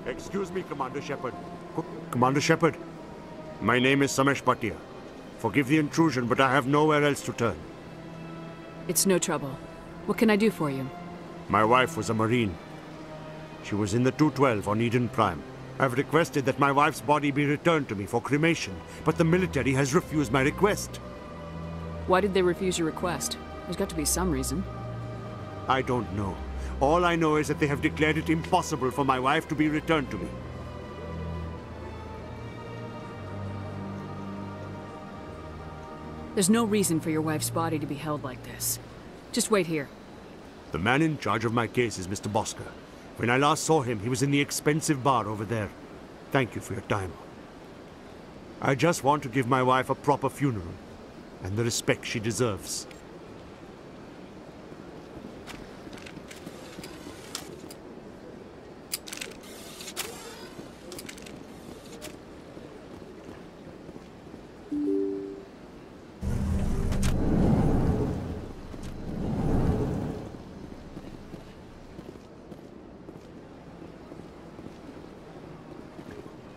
Excuse me, Commander Shepard. Commander Shepard, my name is Samesh Bhatia. Forgive the intrusion, but I have nowhere else to turn. It's no trouble. What can I do for you? My wife was a Marine. She was in the 212 on Eden Prime. I've requested that my wife's body be returned to me for cremation, but the military has refused my request. Why did they refuse your request? There's got to be some reason. I don't know. All I know is that they have declared it impossible for my wife to be returned to me. There's no reason for your wife's body to be held like this. Just wait here. The man in charge of my case is Mr. Bosker. When I last saw him, he was in the expensive bar over there. Thank you for your time. I just want to give my wife a proper funeral, and the respect she deserves.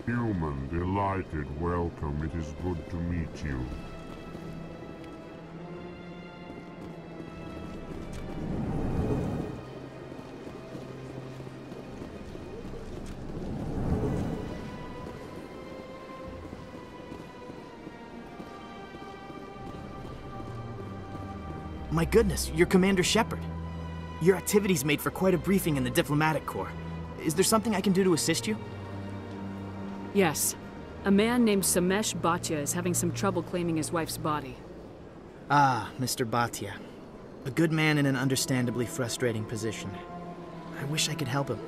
Human, delighted, welcome. It is good to meet you. My goodness, you're Commander Shepard. Your activities made for quite a briefing in the Diplomatic Corps. Is there something I can do to assist you? Yes. A man named Samesh Bhatia is having some trouble claiming his wife's body. Ah, Mr. Bhatia. A good man in an understandably frustrating position. I wish I could help him.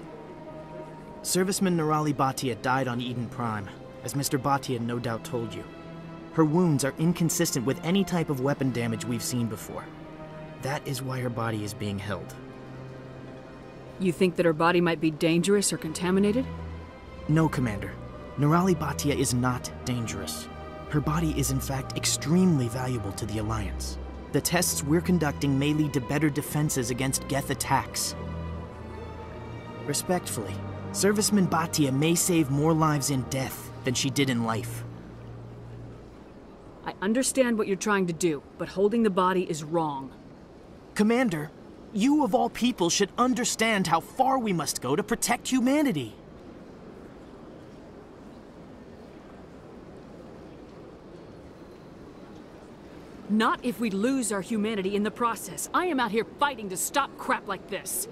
Serviceman Nirali Bhatia died on Eden Prime, as Mr. Bhatia no doubt told you. Her wounds are inconsistent with any type of weapon damage we've seen before. That is why her body is being held. You think that her body might be dangerous or contaminated? No, Commander. Nirali Bhatia is not dangerous. Her body is in fact extremely valuable to the Alliance. The tests we're conducting may lead to better defenses against Geth attacks. Respectfully, Serviceman Bhatia may save more lives in death than she did in life. I understand what you're trying to do, but holding the body is wrong. Commander, you of all people should understand how far we must go to protect humanity. Not if we lose our humanity in the process. I am out here fighting to stop crap like this.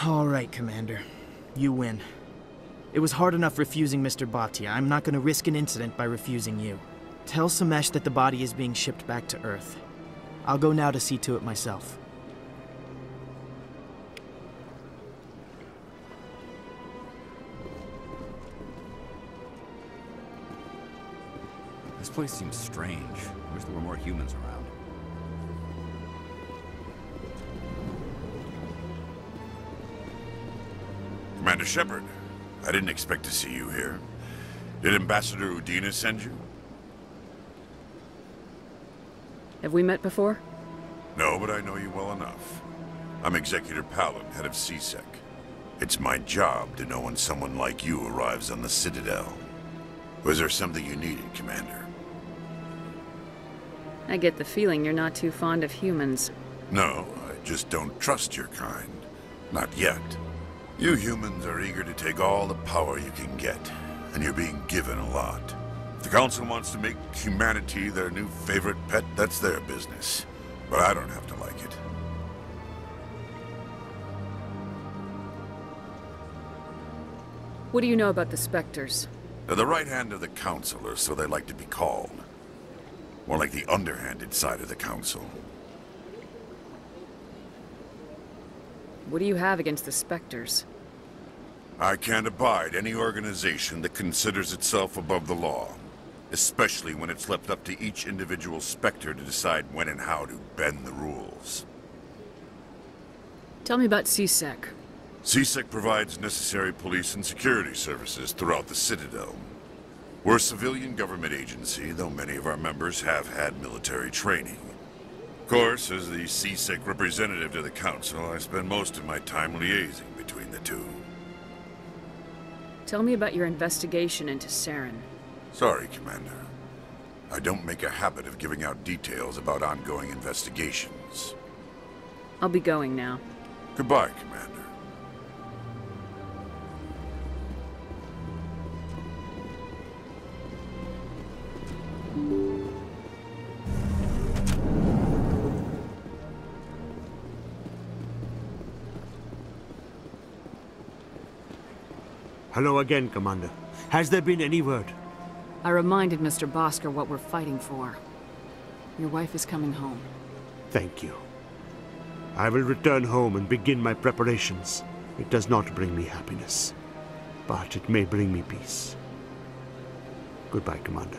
All right, Commander. You win. It was hard enough refusing Mr. Bhatia. I'm not going to risk an incident by refusing you. Tell Samesh that the body is being shipped back to Earth. I'll go now to see to it myself. This place seems strange. I wish there were more humans around. Commander Shepard, I didn't expect to see you here. Did Ambassador Udina send you? Have we met before? No, but I know you well enough. I'm Executor Palin, head of CSEC. It's my job to know when someone like you arrives on the Citadel. Was there something you needed, Commander? I get the feeling you're not too fond of humans. No, I just don't trust your kind. Not yet. You humans are eager to take all the power you can get, and you're being given a lot. If the Council wants to make humanity their new favorite pet, that's their business. But I don't have to like it. What do you know about the Spectres? They're the right hand of the Council, or so they like to be called. More like the underhanded side of the Council. What do you have against the Spectres? I can't abide any organization that considers itself above the law. Especially when it's left up to each individual Spectre to decide when and how to bend the rules. Tell me about CSEC. CSEC provides necessary police and security services throughout the Citadel. We're a civilian government agency, though many of our members have had military training. Of course, as the CSEC representative to the Council, I spend most of my time liaising between the two. Tell me about your investigation into Saren. Sorry, Commander. I don't make a habit of giving out details about ongoing investigations. I'll be going now. Goodbye, Commander. Hello again, Commander. Has there been any word? I reminded Mr. Bosker what we're fighting for. Your wife is coming home. Thank you. I will return home and begin my preparations. It does not bring me happiness, but it may bring me peace. Goodbye, Commander.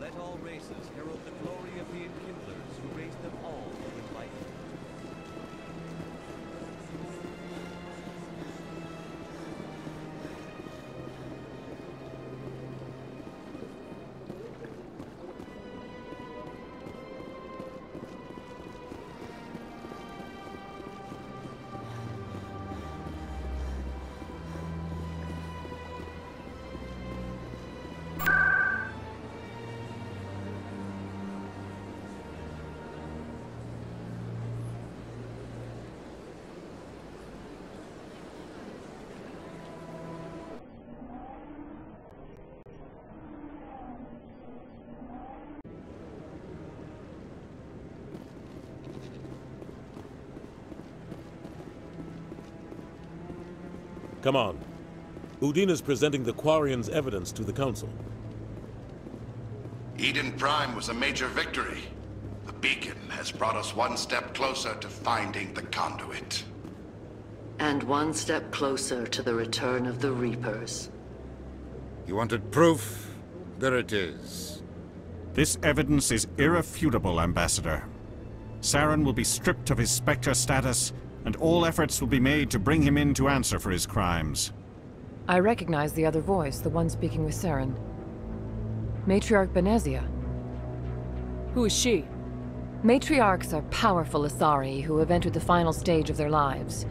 Let all races herald the glory of the Enkindlers who raised them all to enlightenment. Come on. Udina's presenting the Quarians' evidence to the Council. Eden Prime was a major victory. The beacon has brought us one step closer to finding the conduit. And one step closer to the return of the Reapers. You wanted proof? There it is. This evidence is irrefutable, Ambassador. Saren will be stripped of his Spectre status, and all efforts will be made to bring him in to answer for his crimes. I recognize the other voice, the one speaking with Saren. Matriarch Benezia. Who is she? Matriarchs are powerful Asari who have entered the final stage of their lives.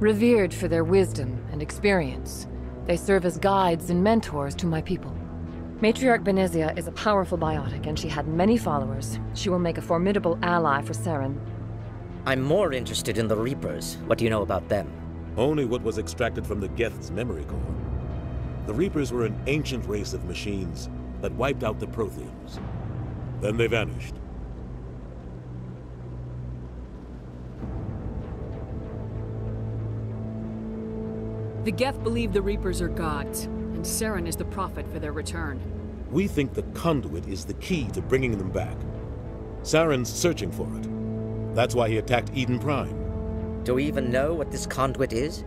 Revered for their wisdom and experience, they serve as guides and mentors to my people. Matriarch Benezia is a powerful biotic, and she had many followers. She will make a formidable ally for Saren. I'm more interested in the Reapers. What do you know about them? Only what was extracted from the Geth's memory core. The Reapers were an ancient race of machines that wiped out the Protheans. Then they vanished. The Geth believe the Reapers are gods, and Saren is the prophet for their return. We think the conduit is the key to bringing them back. Saren's searching for it. That's why he attacked Eden Prime. Do we even know what this conduit is?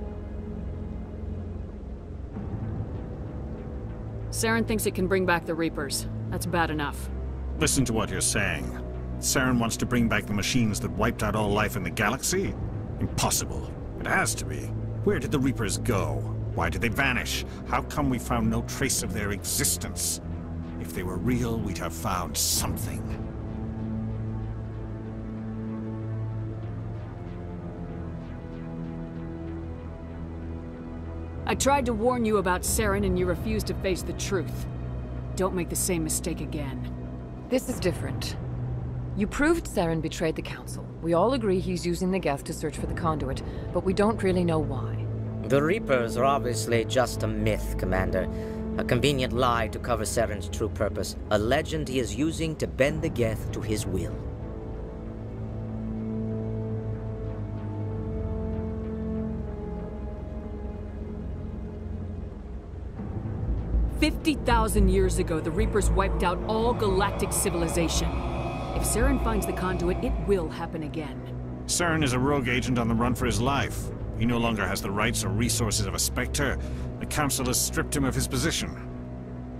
Saren thinks it can bring back the Reapers. That's bad enough. Listen to what you're saying. Saren wants to bring back the machines that wiped out all life in the galaxy? Impossible. It has to be. Where did the Reapers go? Why did they vanish? How come we found no trace of their existence? If they were real, we'd have found something. I tried to warn you about Saren and you refused to face the truth. Don't make the same mistake again. This is different. You proved Saren betrayed the Council. We all agree he's using the Geth to search for the conduit, but we don't really know why. The Reapers are obviously just a myth, Commander. A convenient lie to cover Saren's true purpose. A legend he is using to bend the Geth to his will. 50,000 years ago, the Reapers wiped out all galactic civilization. If Saren finds the conduit, it will happen again. Saren is a rogue agent on the run for his life. He no longer has the rights or resources of a Spectre. The Council has stripped him of his position.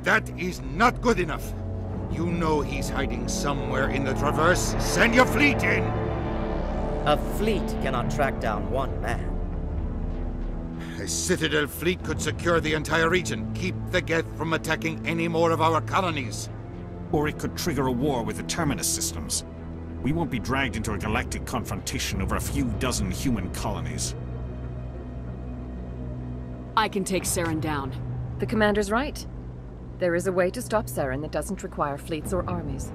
That is not good enough. You know he's hiding somewhere in the Traverse. Send your fleet in! A fleet cannot track down one man. A Citadel fleet could secure the entire region, keep the Geth from attacking any more of our colonies. Or it could trigger a war with the Terminus systems. We won't be dragged into a galactic confrontation over a few dozen human colonies. I can take Saren down. The commander's right. There is a way to stop Saren that doesn't require fleets or armies.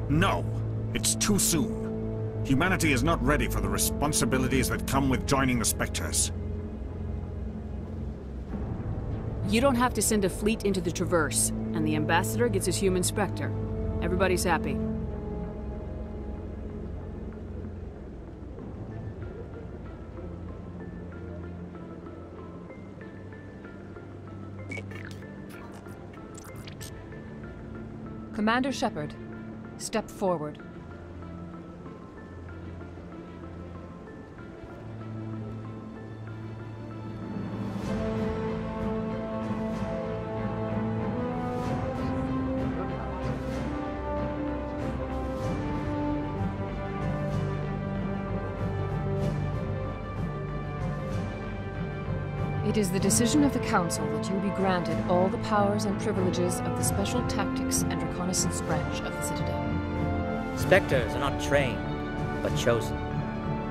No! It's too soon. Humanity is not ready for the responsibilities that come with joining the Spectres. You don't have to send a fleet into the Traverse, and the Ambassador gets his human Spectre. Everybody's happy. Commander Shepard, step forward. It is the decision of the Council that you be granted all the powers and privileges of the Special Tactics and Reconnaissance branch of the Citadel. Spectres are not trained, but chosen.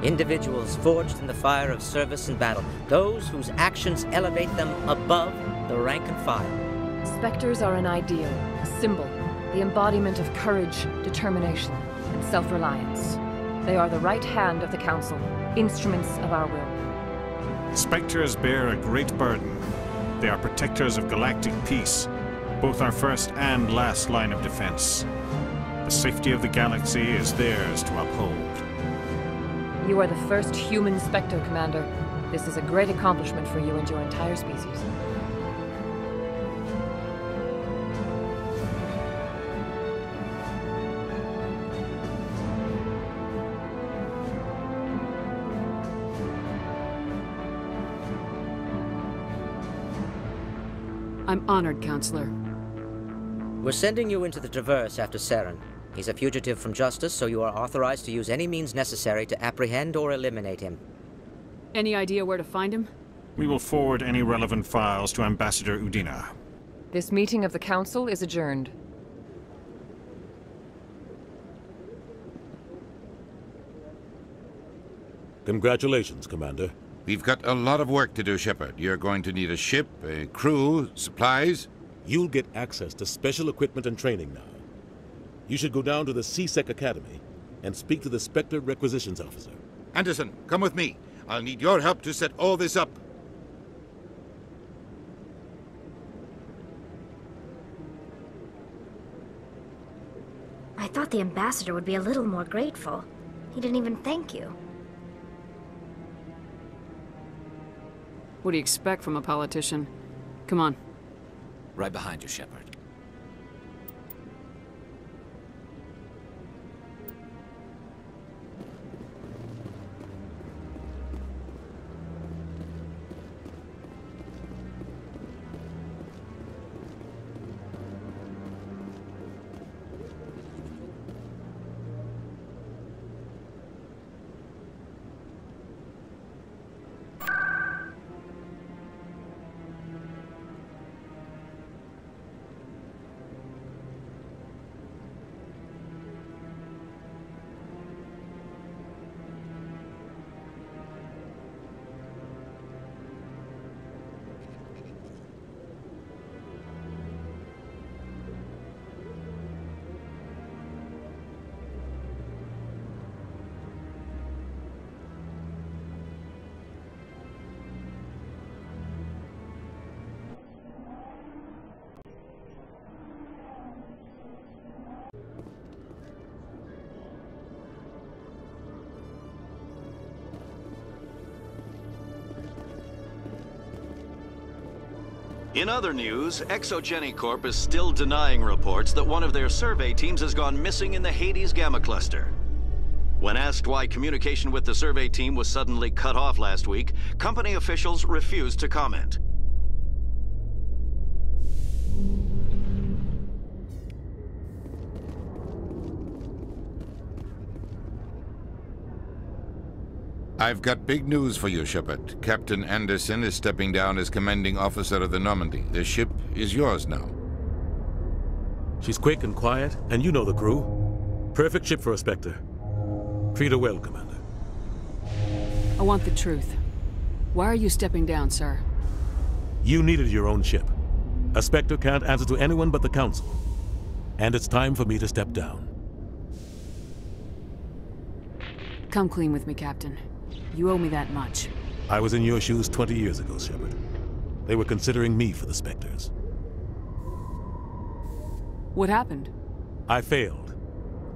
Individuals forged in the fire of service and battle, those whose actions elevate them above the rank and file. Spectres are an ideal, a symbol, the embodiment of courage, determination, and self-reliance. They are the right hand of the Council, instruments of our will. Spectres bear a great burden. They are protectors of galactic peace, both our first and last line of defense. The safety of the galaxy is theirs to uphold. You are the first human Spectre, Commander. This is a great accomplishment for you and your entire species. I'm honored, Counselor. We're sending you into the Traverse after Saren. He's a fugitive from justice, so you are authorized to use any means necessary to apprehend or eliminate him. Any idea where to find him? We will forward any relevant files to Ambassador Udina. This meeting of the Council is adjourned. Congratulations, Commander. We've got a lot of work to do, Shepard. You're going to need a ship, a crew, supplies. You'll get access to special equipment and training now. You should go down to the C-Sec Academy and speak to the Spectre Requisitions Officer. Anderson, come with me. I'll need your help to set all this up. I thought the Ambassador would be a little more grateful. He didn't even thank you. What do you expect from a politician? Come on. Right behind you, Shepard. In other news, Exogeny Corp is still denying reports that one of their survey teams has gone missing in the Hades Gamma Cluster. When asked why communication with the survey team was suddenly cut off last week, company officials refused to comment. I've got big news for you, Shepard. Captain Anderson is stepping down as commanding officer of the Normandy. The ship is yours now. She's quick and quiet, and you know the crew. Perfect ship for a Spectre. Treat her well, Commander. I want the truth. Why are you stepping down, sir? You needed your own ship. A Spectre can't answer to anyone but the Council. And it's time for me to step down. Come clean with me, Captain. You owe me that much. I was in your shoes 20 years ago, Shepard. They were considering me for the Spectres. What happened? I failed.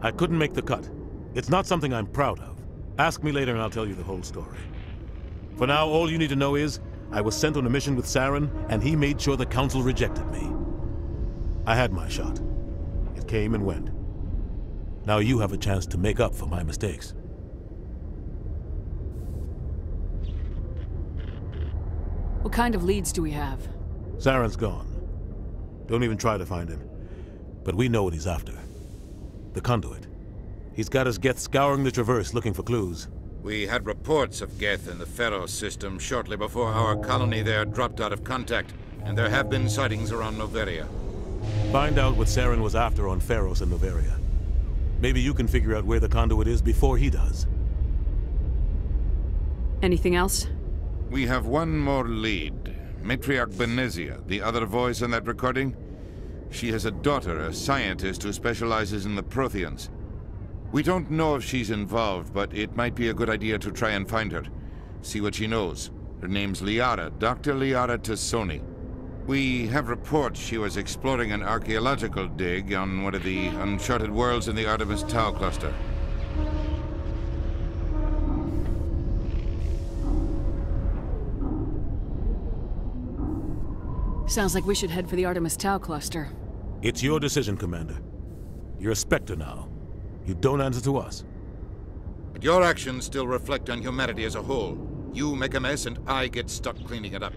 I couldn't make the cut. It's not something I'm proud of. Ask me later and I'll tell you the whole story. For now, all you need to know is, I was sent on a mission with Saren, and he made sure the Council rejected me. I had my shot. It came and went. Now you have a chance to make up for my mistakes. What kind of leads do we have? Saren's gone. Don't even try to find him. But we know what he's after. The Conduit. He's got his Geth scouring the Traverse looking for clues. We had reports of Geth in the Pharos system shortly before our colony there dropped out of contact, and there have been sightings around Noveria. Find out what Saren was after on Pharos and Noveria. Maybe you can figure out where the Conduit is before he does. Anything else? We have one more lead. Matriarch Benezia, the other voice in that recording. She has a daughter, a scientist who specializes in the Protheans. We don't know if she's involved, but it might be a good idea to try and find her. See what she knows. Her name's Liara, Dr. Liara Tassoni. We have reports she was exploring an archaeological dig on one of the uncharted worlds in the Artemis Tau cluster. Sounds like we should head for the Artemis Tau cluster. It's your decision, Commander. You're a Spectre now. You don't answer to us. But your actions still reflect on humanity as a whole. You make a mess and I get stuck cleaning it up.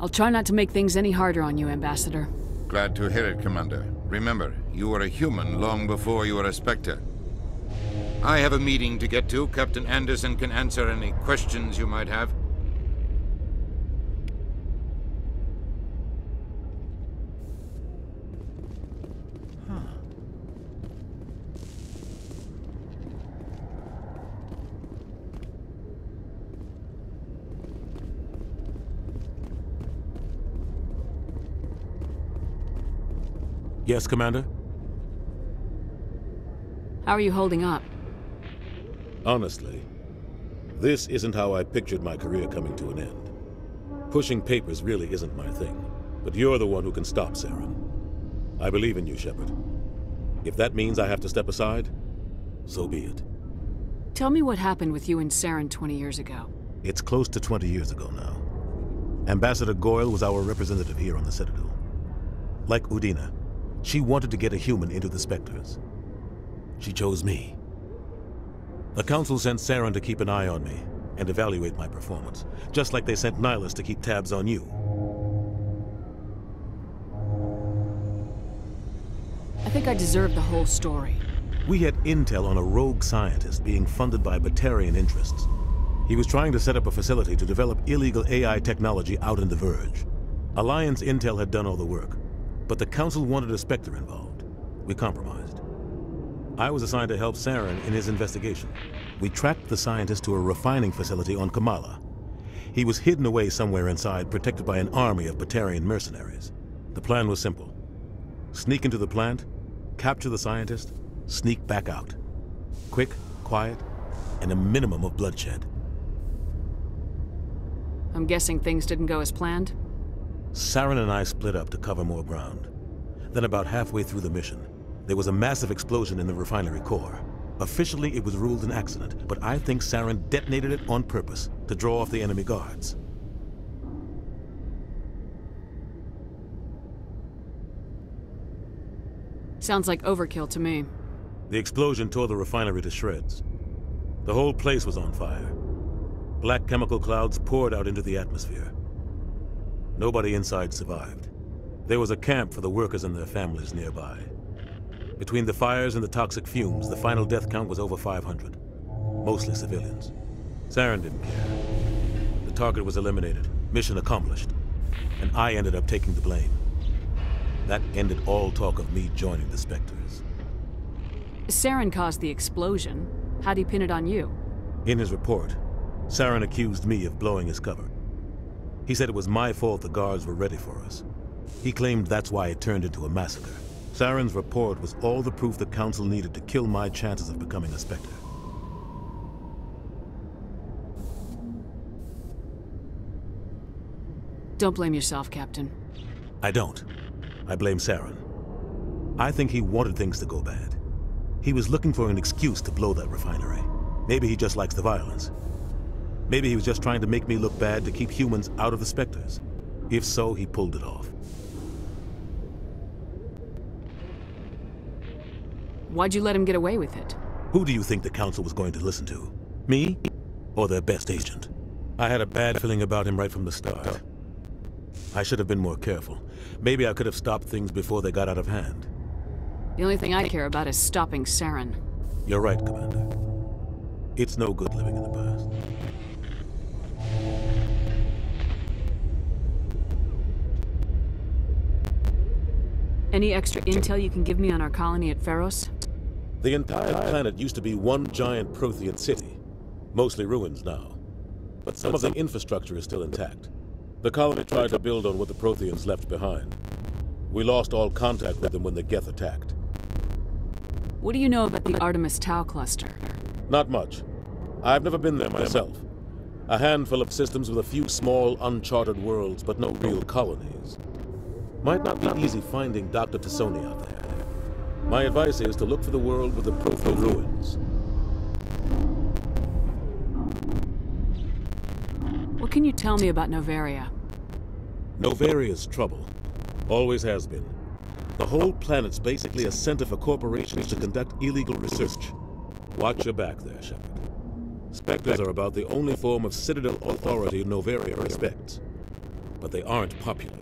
I'll try not to make things any harder on you, Ambassador. Glad to hear it, Commander. Remember, you were a human long before you were a Spectre. I have a meeting to get to. Captain Anderson can answer any questions you might have. Yes, Commander? How are you holding up? Honestly, this isn't how I pictured my career coming to an end. Pushing papers really isn't my thing, but you're the one who can stop Saren. I believe in you, Shepard. If that means I have to step aside, so be it. Tell me what happened with you and Saren 20 years ago. It's close to 20 years ago now. Ambassador Goyle was our representative here on the Citadel. Like Udina, she wanted to get a human into the Spectres. She chose me. The Council sent Saren to keep an eye on me and evaluate my performance, just like they sent Nihilus to keep tabs on you. I think I deserve the whole story. We had intel on a rogue scientist being funded by Batarian interests. He was trying to set up a facility to develop illegal AI technology out in the Verge. Alliance intel had done all the work, but the Council wanted a Spectre involved. We compromised. I was assigned to help Saren in his investigation. We tracked the scientist to a refining facility on Kamala. He was hidden away somewhere inside, protected by an army of Batarian mercenaries. The plan was simple. Sneak into the plant, capture the scientist, sneak back out. Quick, quiet, and a minimum of bloodshed. I'm guessing things didn't go as planned? Saren and I split up to cover more ground. Then about halfway through the mission, there was a massive explosion in the refinery core. Officially, it was ruled an accident, but I think Saren detonated it on purpose to draw off the enemy guards. Sounds like overkill to me. The explosion tore the refinery to shreds. The whole place was on fire. Black chemical clouds poured out into the atmosphere. Nobody inside survived. There was a camp for the workers and their families nearby. Between the fires and the toxic fumes, the final death count was over 500. Mostly civilians. Saren didn't care. The target was eliminated, mission accomplished, and I ended up taking the blame. That ended all talk of me joining the Spectres. Saren caused the explosion. How'd he pin it on you? In his report, Saren accused me of blowing his cover. He said it was my fault the guards were ready for us. He claimed that's why it turned into a massacre. Saren's report was all the proof the Council needed to kill my chances of becoming a Spectre. Don't blame yourself, Captain. I don't. I blame Saren. I think he wanted things to go bad. He was looking for an excuse to blow that refinery. Maybe he just likes the violence. Maybe he was just trying to make me look bad to keep humans out of the Spectres. If so, he pulled it off. Why'd you let him get away with it? Who do you think the Council was going to listen to? Me? Or their best agent? I had a bad feeling about him right from the start. I should have been more careful. Maybe I could have stopped things before they got out of hand. The only thing I care about is stopping Saren. You're right, Commander. It's no good living in the past. Any extra intel you can give me on our colony at Feros? The entire planet used to be one giant Prothean city. Mostly ruins now. But some of the infrastructure is still intact. The colony tried to build on what the Protheans left behind. We lost all contact with them when the Geth attacked. What do you know about the Artemis Tau cluster? Not much. I've never been there myself. A handful of systems with a few small, uncharted worlds, but no real colonies. Might not be easy finding Dr. T'Soni out there. My advice is to look for the world with the Prothean ruins. What can you tell me about Noveria? Novaria's trouble. Always has been. The whole planet's basically a center for corporations to conduct illegal research. Watch your back there, Shepard. Spectres are about the only form of Citadel authority Noveria respects. But they aren't popular.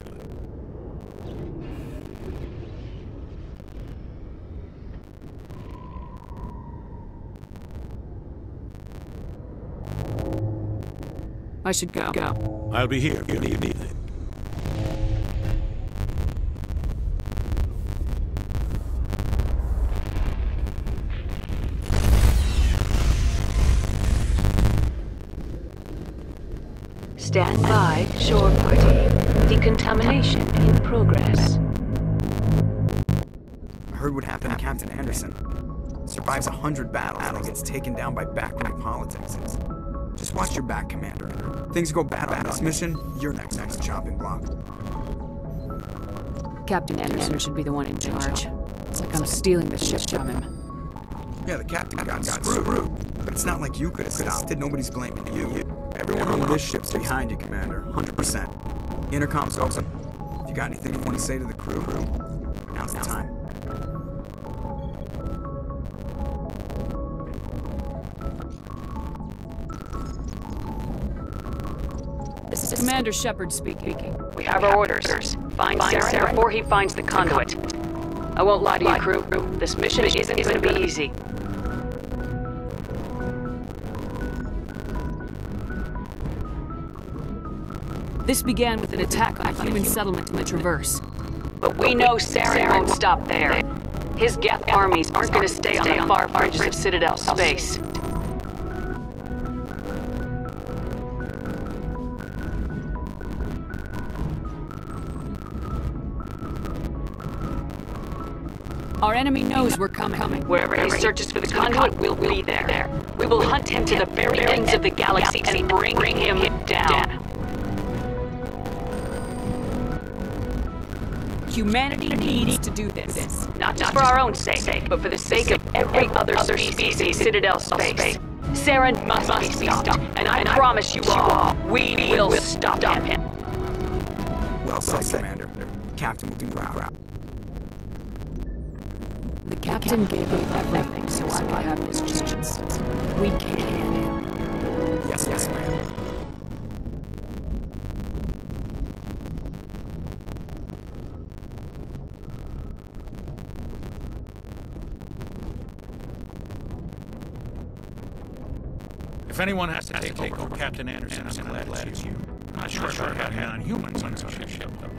I should go. I'll be here if you need anything. Stand by, shore party. Decontamination in progress. I heard what happened to Captain Henderson. Survives 100 battles and gets taken down by backroom politics. Just watch your back, Commander. Things go bad on this mission, you're next on the chopping block. Captain Anderson should be the one in charge. It's like I'm stealing the ship from him. Yeah, the captain got screwed. But it's not like you could have stopped it. Nobody's blaming you. Everyone on this ship's behind you, Commander. 100%. Intercom's open. If you got anything you want to say to the crew, now's the time. This is Commander Shepard speaking. We have our orders. Find Saren before he finds the conduit. I won't lie to you, crew. This mission isn't going to be easy. This began with an attack on a human settlement in the Traverse. But we know Saren won't stop there. His Geth armies aren't going to stay on the far fringes of Citadel space. Our enemy knows we're coming. Wherever he searches for the conduit, we'll be there. We will hunt him to the very ends of the galaxy and bring him down. Humanity needs to do this. Not just for our own sake, but for the sake of every other species in Citadel space. Saren must be stopped, and I promise you all, we will stop him. Well said, Commander. Captain will be proud. The captain gave up everything so I could have this chance. We can't handle him. Yes, ma'am. If anyone has to take over Captain Anderson, I'm glad it's you. I'm not sure I have non-humans on such a ship, though.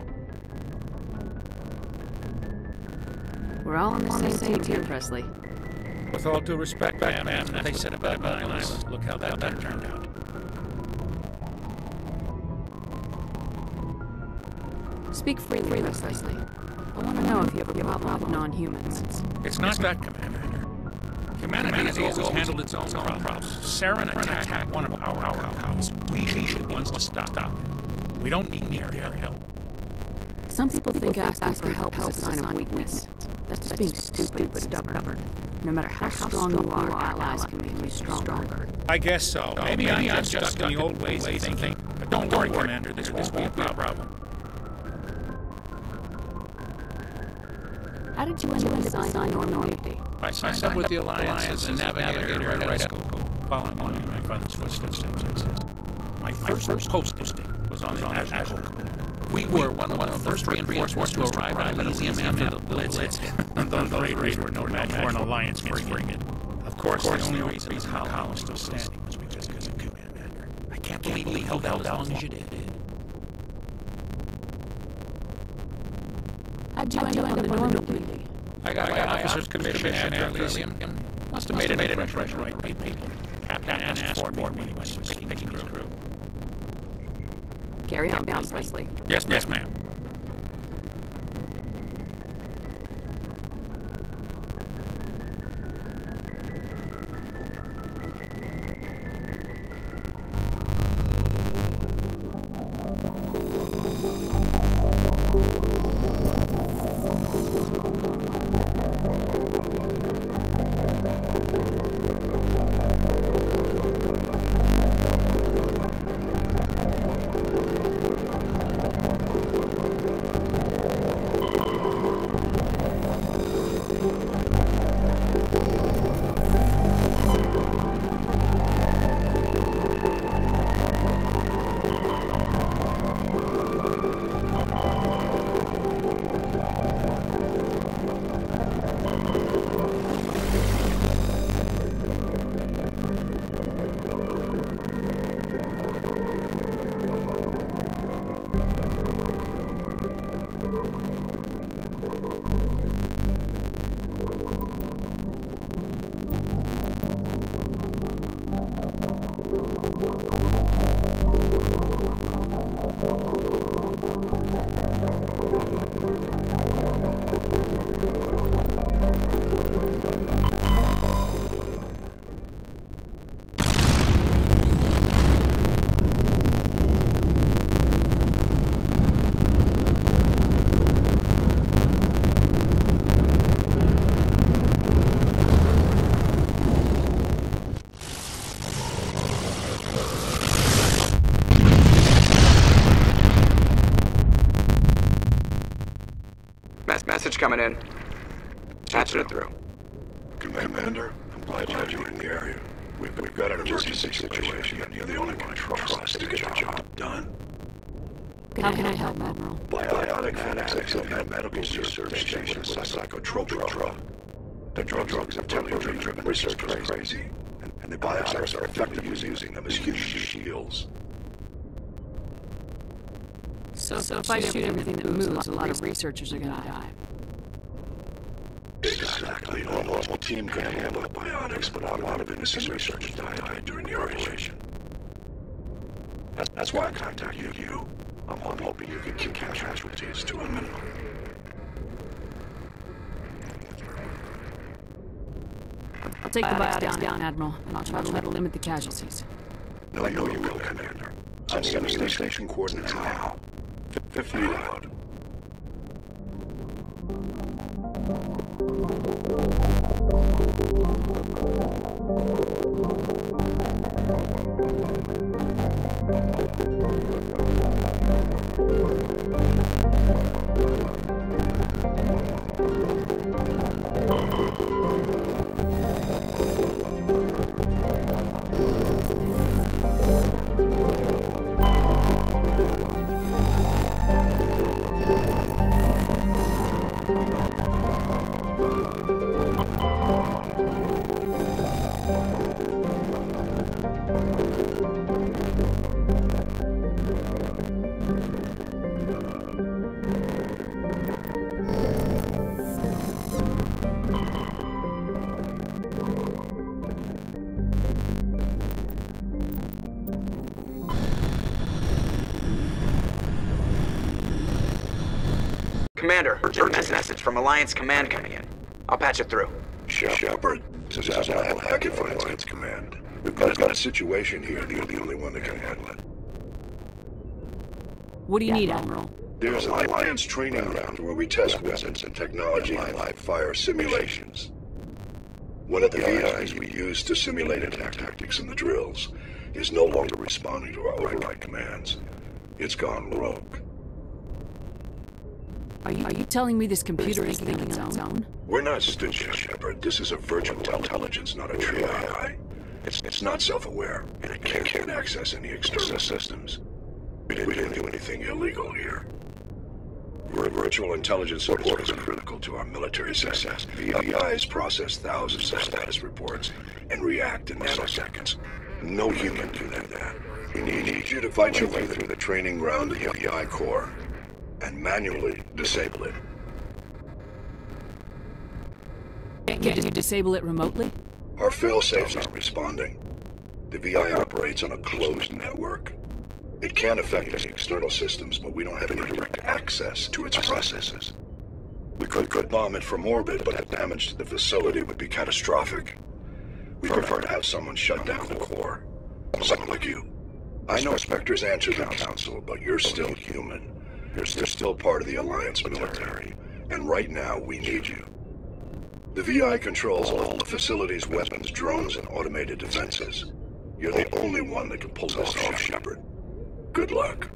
We're all on the same team here, Presley. With all due respect, ma'am, that's what they said about mine. Look how that turned out. Speak freely, Presley. I want to know if you have a problem with non-humans. It's not that, Commander. Humanity has always handled its own problems. Saren attacked one of our colonies. We should be ones to stop. We don't need their help. Some people think asking for help is a sign of weakness. That's just being stupid and stubborn. No matter how strong you are, allies can make you stronger. I guess so. Maybe I'm just stuck in the old ways of thinking. But don't worry, Commander, this won't be a problem. How did you end up designing your loyalty? I signed up with the Alliance as a navigator right out of school, following my father's footsteps. My first posting was on the National Command. We were one of the first reinforcements to arrive at Elysium after the Blitz. And those raiders were no match for an Alliance frigate. Of course, the only reason this colony was still standing was because of Commander. I can't believe you held out as long as you did. How'd you end up on the Normandy? I got officer's commission at Elysium. Must have made an impression, right people. Captain asked for me when he was picking his crew. Carry on, Presley. Yes, ma'am. Message coming in. Patching it through. Commander, I'm glad you're in the area. We've got an emergency situation, and you're the only one I trust to get the job done. How can I help, Admiral? Biotic fanatics have had medical research station with a psychotropic drug. The drugs have technology-driven research crazy, and the biotics are effective using them as huge shields. So if I shoot everything that moves, a lot of researchers are gonna die. Exactly. A normal team can handle biotics, but a lot of innocent researchers died during the operation. That's why I contacted you. I'm hoping you can keep casualties to a minimum. I'll take the biotics down, Admiral, and I'll try to limit the casualties. No, you will, Commander. I'm sending the station coordinates now. 50 out. Commander, urgent message from Alliance Command coming in. I'll patch it through. Shepard, this is Alliance Command. We've got a situation here. You're the only one that can handle it. What do you need, Admiral? There's an Alliance training ground where we test weapons and technology in live fire simulations. One of the VIs we use to simulate attack tactics in the drills is no longer responding to our override commands. It's gone rogue. Are you telling me this computer is thinking on its own? We're not stupid, Shepard. This is a virtual intelligence, not a true AI. It's not self-aware, and it can't access any external systems. We didn't do anything illegal here. Virtual intelligence support is critical to our military success. VIs process thousands of status reports and react in nanoseconds. No human can do that. We need you to fight your way through the training ground of the VI core and manually disable it. Can you disable it remotely? Our failsafe's not responding. The VI operates on a closed network. It can affect any external systems, but we don't have any direct access to its processes. We could bomb it from orbit, but the damage to the facility would be catastrophic. We prefer to have someone shut down the core. Someone like you. I know Spectres answer the Council, but you're still human. You're still part of the Alliance military, and right now we need you. The VI controls all the facility's weapons, drones, and automated defenses. You're the only one that can pull this off, Shepard. Good luck.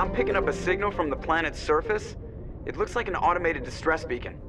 I'm picking up a signal from the planet's surface. It looks like an automated distress beacon.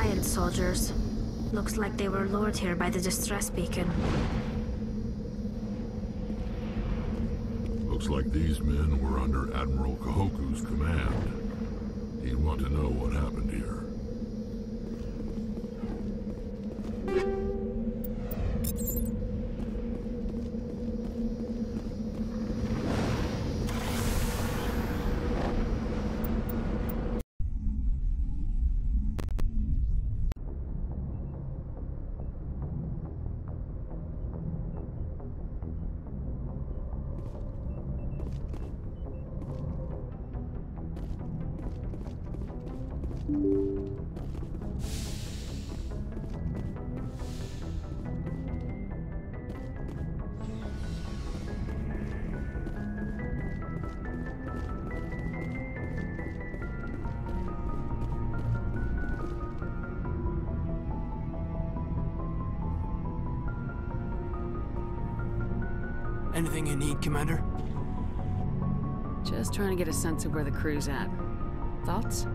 Alliance soldiers. Looks like they were lured here by the distress beacon. Looks like these men were under Admiral Kahoku's command. He'd want to know what happened here. Anything you need, Commander? Just trying to get a sense of where the crew's at. Thoughts?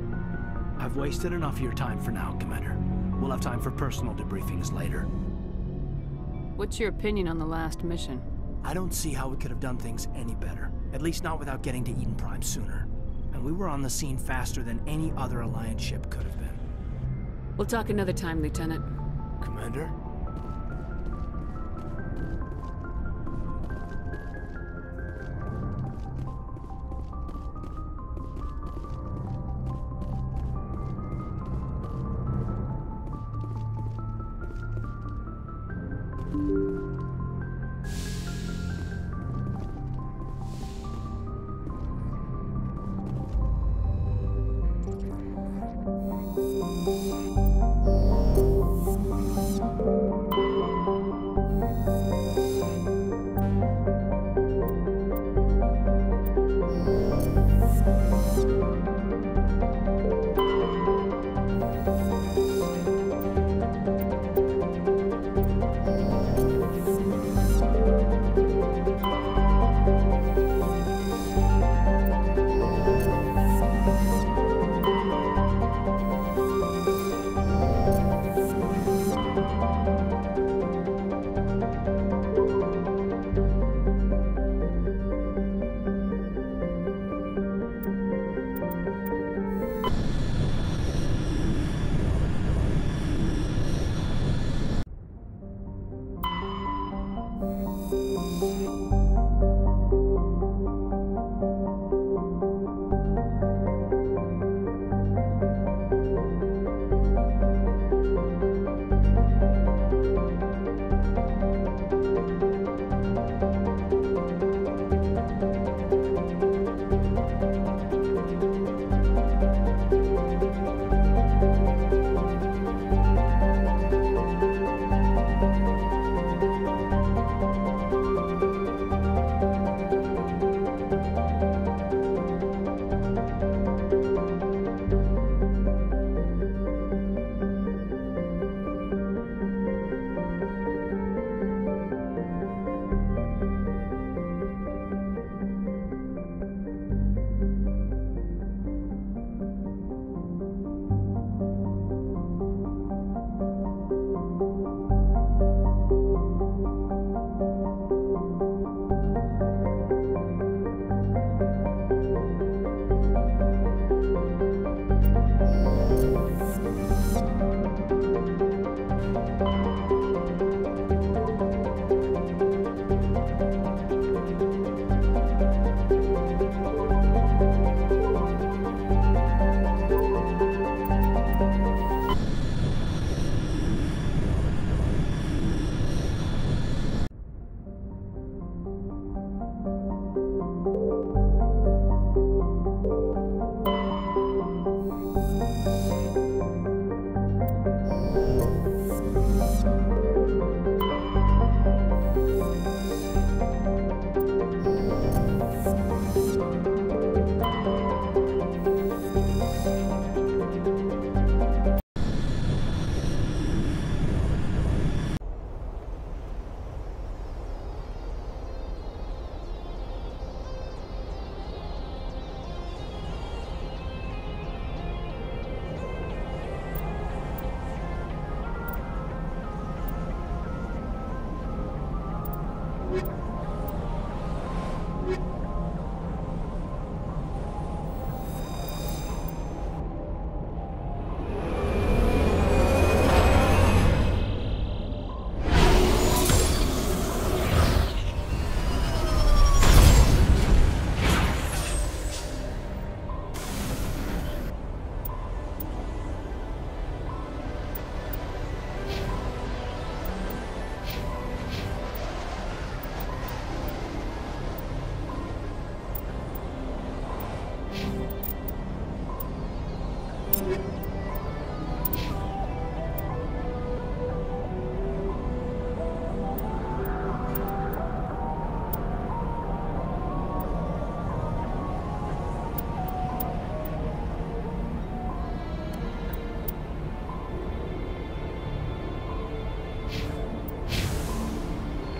I've wasted enough of your time for now, Commander. We'll have time for personal debriefings later. What's your opinion on the last mission? I don't see how we could have done things any better. At least not without getting to Eden Prime sooner. And we were on the scene faster than any other Alliance ship could have been. We'll talk another time, Lieutenant. Commander?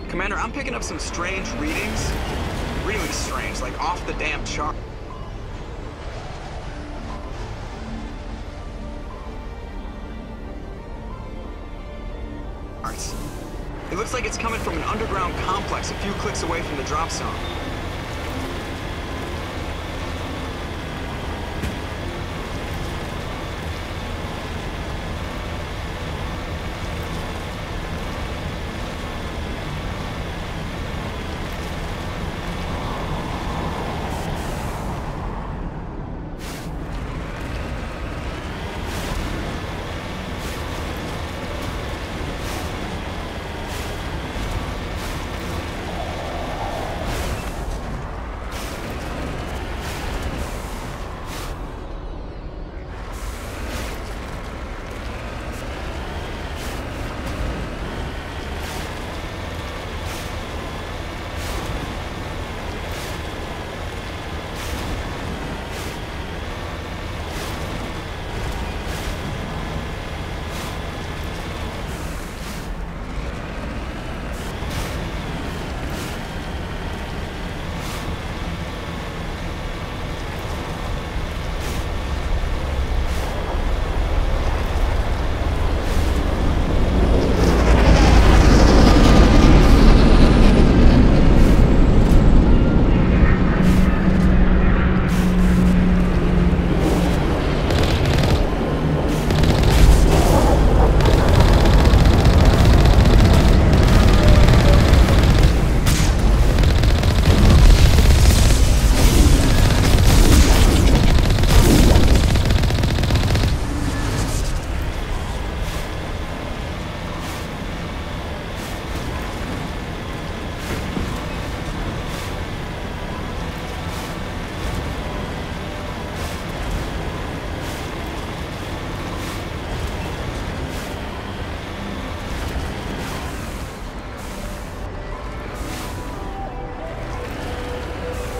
Commander, I'm picking up some strange readings. Really strange, like off the damn chart. It looks like it's coming from an underground complex a few clicks away from the drop zone.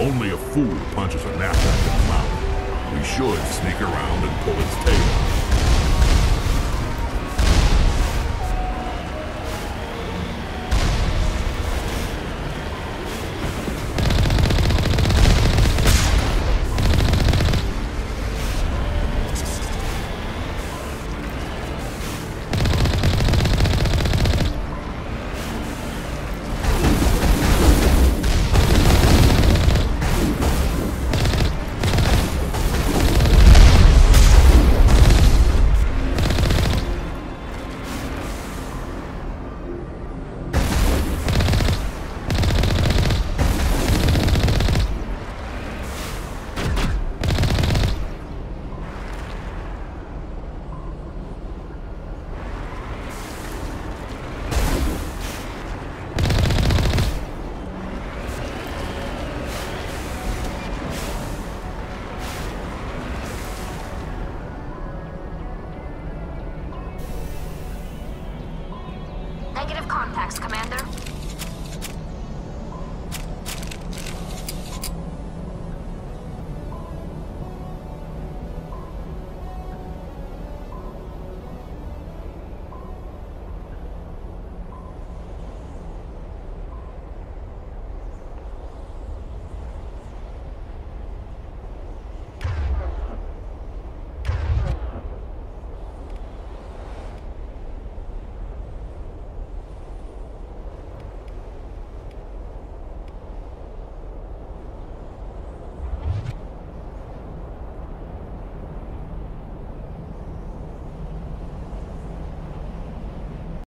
Only a fool punches a knapsack in the mouth. We should sneak around and pull its tail. Negative contacts, Commander.